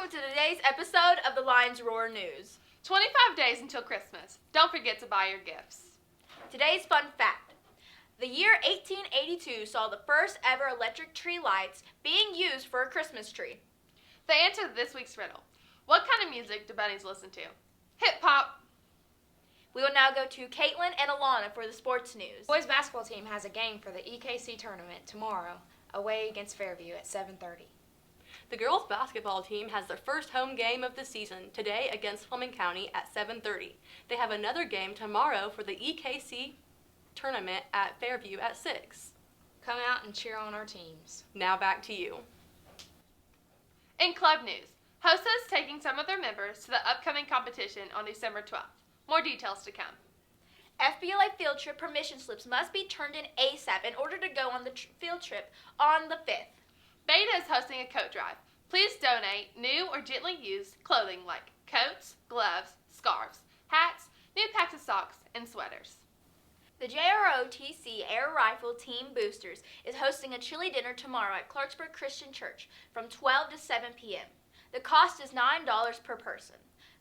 Welcome to today's episode of the Lions Roar News. 25 days until Christmas. Don't forget to buy your gifts. Today's fun fact. The year 1882 saw the first ever electric tree lights being used for a Christmas tree. The answer to this week's riddle. What kind of music do bunnies listen to? Hip-hop. We will now go to Caitlin and Alana for the sports news. The boys basketball team has a game for the EKC tournament tomorrow, away against Fairview at 7:30. The girls' basketball team has their first home game of the season today against Fleming County at 7:30. They have another game tomorrow for the EKC tournament at Fairview at 6. Come out and cheer on our teams. Now back to you. In club news, HOSA is taking some of their members to the upcoming competition on December 12th. More details to come. FBLA field trip permission slips must be turned in ASAP in order to go on the field trip on the 5th. Beta is hosting a coat drive. Please donate new or gently used clothing like coats, gloves, scarves, hats, new packs of socks, and sweaters. The JROTC Air Rifle Team Boosters is hosting a chili dinner tomorrow at Clarksburg Christian Church from 12 to 7 p.m. The cost is $9 per person.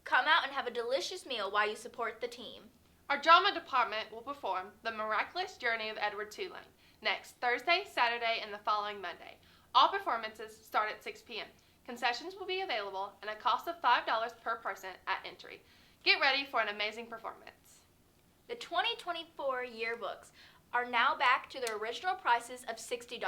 Come out and have a delicious meal while you support the team. Our drama department will perform The Miraculous Journey of Edward Tulane next Thursday, Saturday, and the following Monday. All performances start at 6 p.m. Concessions will be available and a cost of $5 per person at entry. Get ready for an amazing performance. The 2024 yearbooks are now back to their original prices of $60.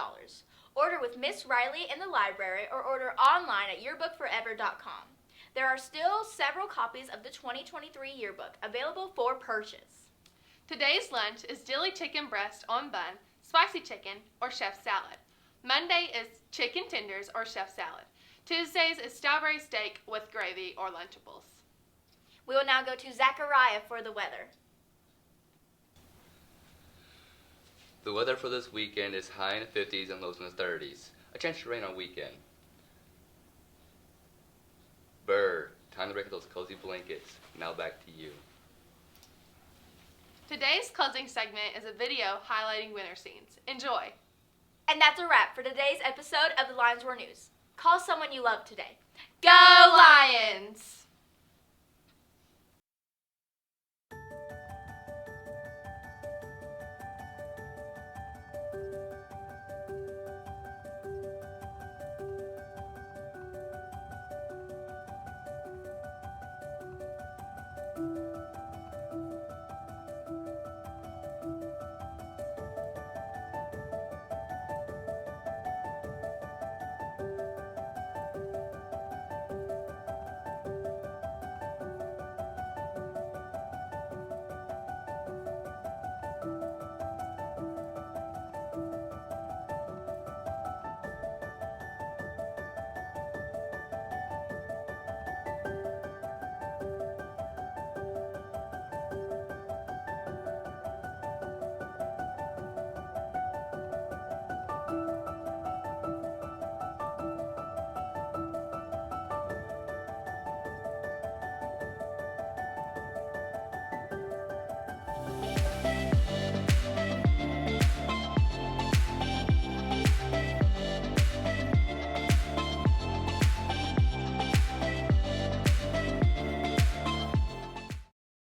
Order with Miss Riley in the library or order online at yearbookforever.com. There are still several copies of the 2023 yearbook available for purchase. Today's lunch is dilly chicken breast on bun, spicy chicken, or chef salad. Monday is chicken tenders or chef salad. Tuesdays is strawberry steak with gravy or Lunchables. We will now go to Zachariah for the weather. The weather for this weekend is high in the 50s and lows in the 30s. A chance to rain on weekend. Bird, time to break out those cozy blankets. Now back to you. Today's closing segment is a video highlighting winter scenes. Enjoy! And that's a wrap for today's episode of the Lions Roar News. Call someone you love today. Go Lions!